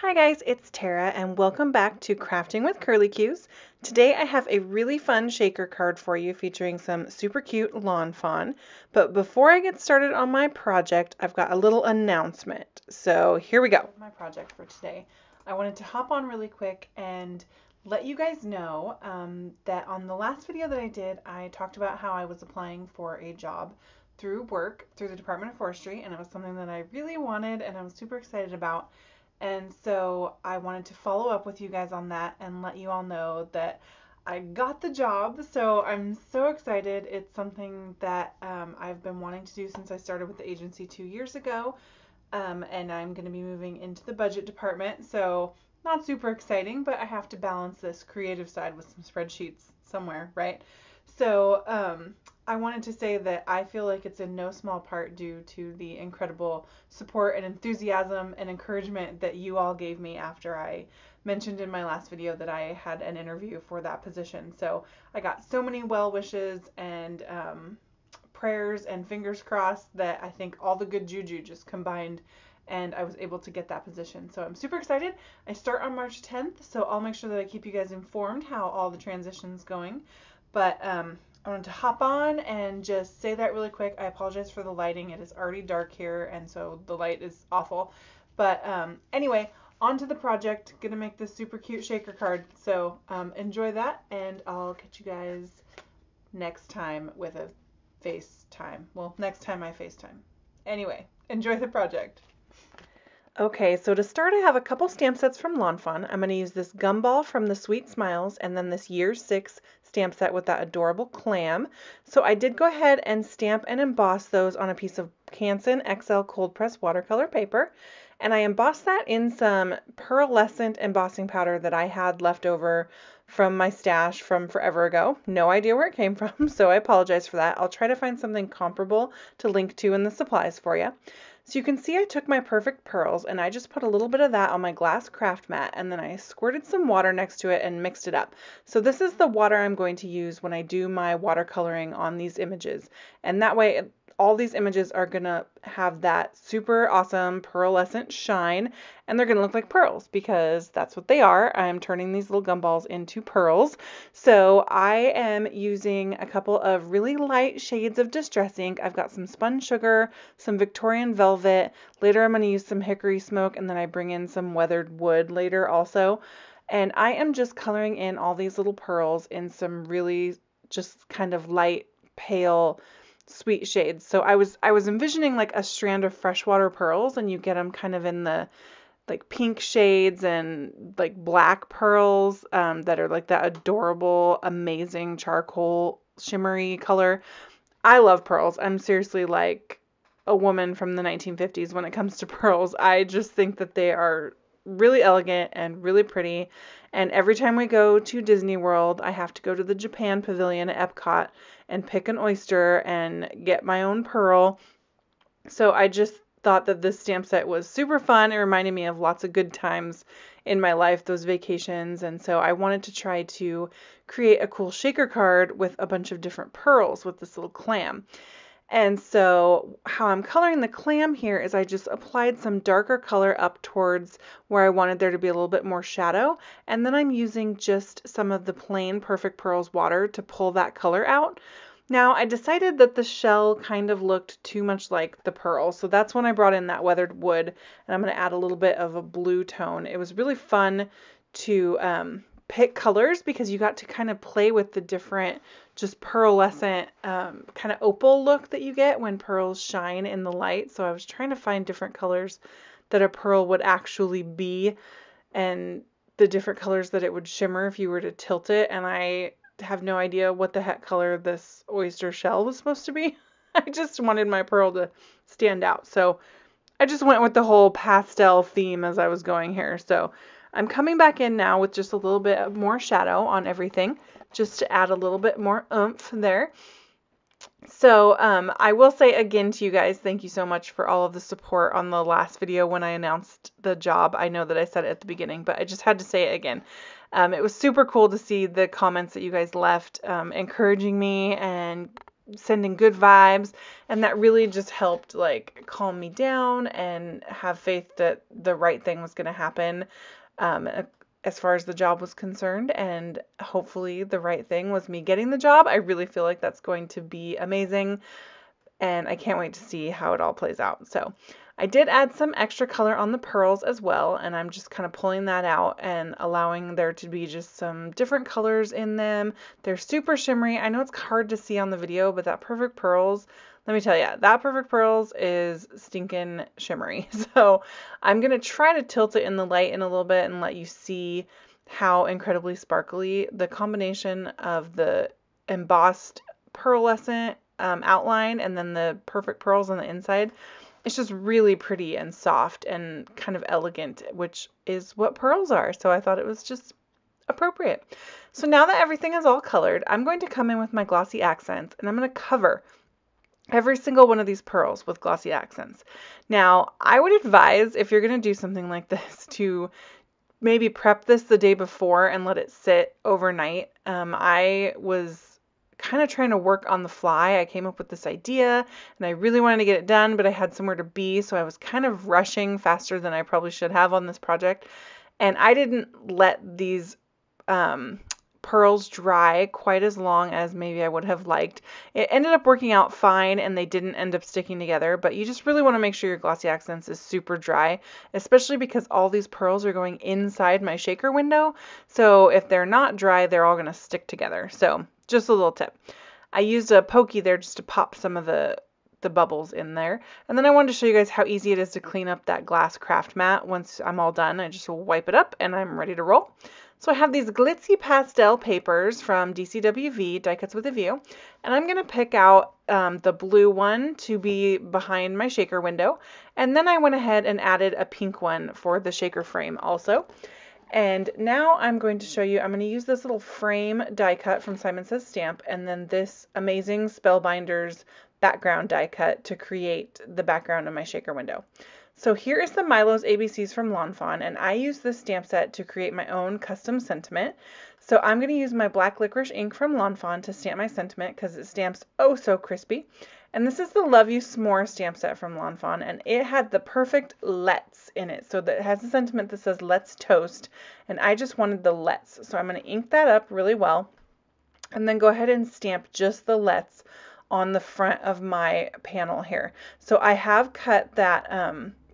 Hi guys, it's Tara and welcome back to Crafting with Curly Cues. Today I have a really fun shaker card for you featuring some super cute lawn fawn. But before I get started on my project, I've got a little announcement. So here we go. My project for today. I wanted to hop on really quick and let you guys know that on the last video that I did, I talked about how I was applying for a job through the Department of Forestry, and it was something that I really wanted and I was super excited about. And so I wanted to follow up with you guys on that and let you all know that I got the job. So I'm so excited. It's something that I've been wanting to do since I started with the agency 2 years ago. And I'm going to be moving into the budget department. So not super exciting, but I have to balance this creative side with some spreadsheets somewhere, right? So I wanted to say that I feel like it's in no small part due to the incredible support and enthusiasm and encouragement that you all gave me after I mentioned in my last video that I had an interview for that position. So I got so many well wishes and prayers and fingers crossed that I think all the good juju just combined and I was able to get that position. So I'm super excited. I start on March 10th, so I'll make sure that I keep you guys informed how all the transition's going. But I wanted to hop on and just say that really quick. I apologize for the lighting. It is already dark here, and so the light is awful. But anyway, on to the project. Gonna make this super cute shaker card. So enjoy that, and I'll catch you guys next time with a FaceTime. Well, next time I FaceTime. Anyway, enjoy the project. Okay, so to start, I have a couple stamp sets from Lawn Fawn. I'm going to use this gumball from the Sweet Smiles and then this Year 6 stamp set with that adorable clam. So I did go ahead and stamp and emboss those on a piece of Canson XL cold press watercolor paper. And I embossed that in some pearlescent embossing powder that I had left over from my stash from forever ago. No idea where it came from, so I apologize for that. I'll try to find something comparable to link to in the supplies for you. So you can see I took my perfect pearls and I just put a little bit of that on my glass craft mat and then I squirted some water next to it and mixed it up. So this is the water I'm going to use when I do my watercoloring on these images. And that way all these images are going to have that super awesome pearlescent shine and they're going to look like pearls because that's what they are. I'm turning these little gumballs into pearls. So I am using a couple of really light shades of Distress ink. I've got some spun sugar, some Victorian velvet. Later I'm going to use some hickory smoke and then I bring in some weathered wood later also. And I am just coloring in all these little pearls in some really just kind of light, pale, sweet shades. So I was envisioning like a strand of freshwater pearls and you get them kind of in the like pink shades and like black pearls that are like that adorable, amazing charcoal shimmery color. I love pearls. I'm seriously like a woman from the 1950s when it comes to pearls. I just think that they are really elegant and really pretty. And every time we go to Disney World, I have to go to the Japan Pavilion at Epcot and pick an oyster and get my own pearl. So I just thought that this stamp set was super fun. It reminded me of lots of good times in my life, those vacations. And so I wanted to try to create a cool shaker card with a bunch of different pearls with this little clam. And so how I'm coloring the clam here is I just applied some darker color up towards where I wanted there to be a little bit more shadow. And then I'm using just some of the plain Perfect Pearls water to pull that color out. Now I decided that the shell kind of looked too much like the pearl. So that's when I brought in that weathered wood and I'm going to add a little bit of a blue tone. It was really fun to pick colors because you got to kind of play with the different just pearlescent kind of opal look that you get when pearls shine in the light. So I was trying to find different colors that a pearl would actually be and the different colors that it would shimmer if you were to tilt it. And I have no idea what the heck color this oyster shell was supposed to be. I just wanted my pearl to stand out. So I just went with the whole pastel theme as I was going here. So I'm coming back in now with just a little bit more shadow on everything, just to add a little bit more oomph there. So I will say again to you guys, thank you so much for all of the support on the last video when I announced the job. I know that I said it at the beginning, but I just had to say it again. It was super cool to see the comments that you guys left encouraging me and sending good vibes, and that really just helped like calm me down and have faith that the right thing was going to happen um, as far as the job was concerned, and hopefully the right thing was me getting the job. I really feel like that's going to be amazing, and I can't wait to see how it all plays out. So I did add some extra color on the pearls as well, and I'm just kind of pulling that out and allowing there to be just some different colors in them. They're super shimmery. I know it's hard to see on the video, but that Perfect Pearls, let me tell you, that Perfect Pearls is stinking shimmery. So I'm going to try to tilt it in the light in a little bit and let you see how incredibly sparkly the combination of the embossed pearlescent outline and then the Perfect Pearls on the inside. It's just really pretty and soft and kind of elegant, which is what pearls are. So I thought it was just appropriate. So now that everything is all colored, I'm going to come in with my glossy accents, and I'm going to cover every single one of these pearls with glossy accents. Now, I would advise, if you're going to do something like this, to maybe prep this the day before and let it sit overnight. I was kind of trying to work on the fly. I came up with this idea and I really wanted to get it done, but I had somewhere to be, so I was kind of rushing faster than I probably should have on this project. And I didn't let these pearls dry quite as long as maybe I would have liked. It ended up working out fine and they didn't end up sticking together, but you just really want to make sure your glossy accents is super dry, especially because all these pearls are going inside my shaker window. So if they're not dry, they're all going to stick together. So just a little tip. I used a pokey there just to pop some of the bubbles in there. And then I wanted to show you guys how easy it is to clean up that glass craft mat. Once I'm all done, I just wipe it up and I'm ready to roll. So I have these glitzy pastel papers from DCWV, Die Cuts with a View, and I'm going to pick out the blue one to be behind my shaker window, and then I went ahead and added a pink one for the shaker frame also. And now I'm going to show you, I'm going to use this little frame die cut from Simon Says Stamp, and then this amazing Spellbinders background die cut to create the background of my shaker window. So here is the Milo's ABCs from Lawn Fawn, and I use this stamp set to create my own custom sentiment. So I'm going to use my black licorice ink from Lawn Fawn to stamp my sentiment because it stamps oh so crispy. And this is the Love You S'more stamp set from Lawn Fawn, and it had the perfect let's in it. So that it has a sentiment that says let's toast, and I just wanted the let's. So I'm going to ink that up really well, and then go ahead and stamp just the let's on the front of my panel here. So I have cut that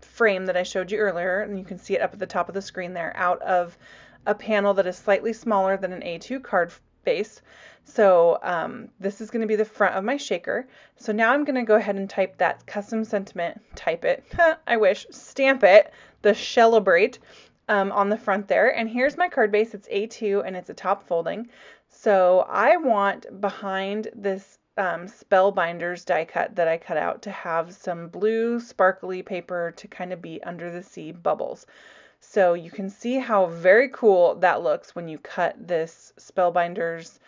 frame that I showed you earlier, and you can see it up at the top of the screen there, out of a panel that is slightly smaller than an A2 card base. So this is going to be the front of my shaker. So now I'm going to go ahead and type that custom sentiment, type it, I wish, stamp it, the Shellabrate on the front there. And here's my card base. It's A2 and it's a top folding. So I want behind this Spellbinders die cut that I cut out to have some blue sparkly paper to kind of be under the sea bubbles. So you can see how very cool that looks when you cut this Spellbinders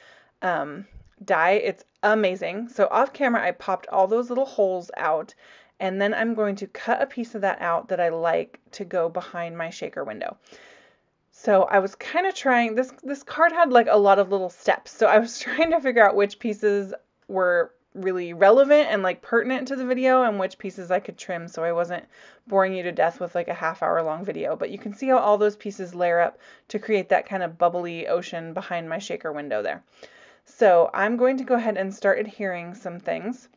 die. It's amazing. So off camera I popped all those little holes out, and then I'm going to cut a piece of that out that I like to go behind my shaker window. So I was kind of trying, this card had like a lot of little steps, so I was trying to figure out which pieces were really relevant and like pertinent to the video and which pieces I could trim so I wasn't boring you to death with like a half-hour long video. But you can see how all those pieces layer up to create that kind of bubbly ocean behind my shaker window there. So I'm going to go ahead and start adhering some things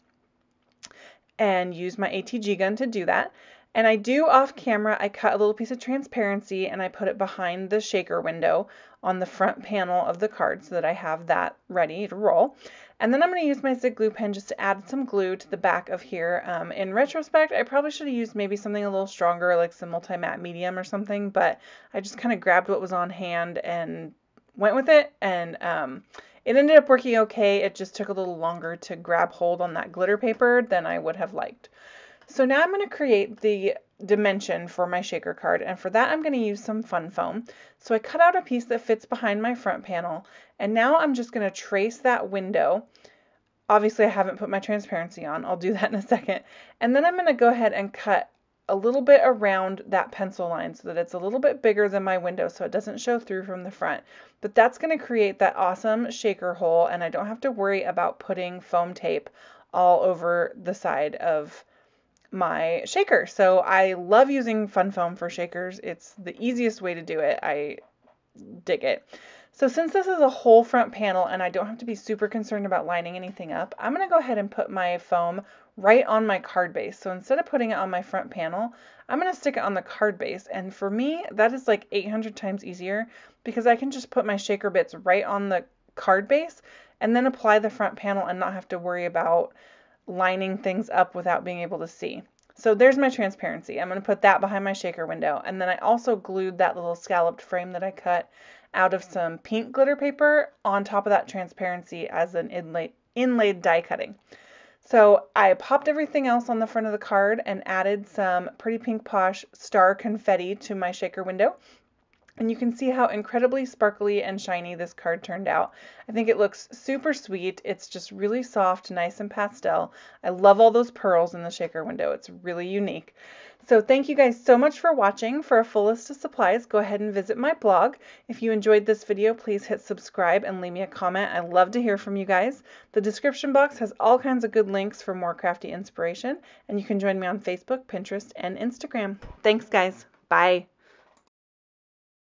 and use my ATG gun to do that. And I do off camera, I cut a little piece of transparency and I put it behind the shaker window on the front panel of the card so that I have that ready to roll. And then I'm going to use my Zig glue pen just to add some glue to the back of here. In retrospect, I probably should have used maybe something a little stronger, like some multi-matte medium or something, but I just kind of grabbed what was on hand and went with it, and it ended up working okay. It just took a little longer to grab hold on that glitter paper than I would have liked. So now I'm going to create the dimension for my shaker card, and for that I'm going to use some fun foam. So I cut out a piece that fits behind my front panel, and now I'm just going to trace that window. Obviously I haven't put my transparency on, I'll do that in a second. And then I'm going to go ahead and cut a little bit around that pencil line so that it's a little bit bigger than my window so it doesn't show through from the front. But that's going to create that awesome shaker hole, and I don't have to worry about putting foam tape all over the side of my shaker. So I love using fun foam for shakers. It's the easiest way to do it. I dig it. So since this is a whole front panel and I don't have to be super concerned about lining anything up, I'm going to go ahead and put my foam right on my card base. So instead of putting it on my front panel, I'm going to stick it on the card base. And for me, that is like 800 times easier because I can just put my shaker bits right on the card base and then apply the front panel and not have to worry about lining things up without being able to see. So there's my transparency. I'm going to put that behind my shaker window. And then I also glued that little scalloped frame that I cut out of some pink glitter paper on top of that transparency as an inlaid die cutting. So I popped everything else on the front of the card and added some Pretty Pink Posh star confetti to my shaker window. And you can see how incredibly sparkly and shiny this card turned out. I think it looks super sweet. It's just really soft, nice and pastel. I love all those pearls in the shaker window. It's really unique. So thank you guys so much for watching. For a full list of supplies, go ahead and visit my blog. If you enjoyed this video, please hit subscribe and leave me a comment. I love to hear from you guys. The description box has all kinds of good links for more crafty inspiration, and you can join me on Facebook, Pinterest, and Instagram. Thanks, guys. Bye.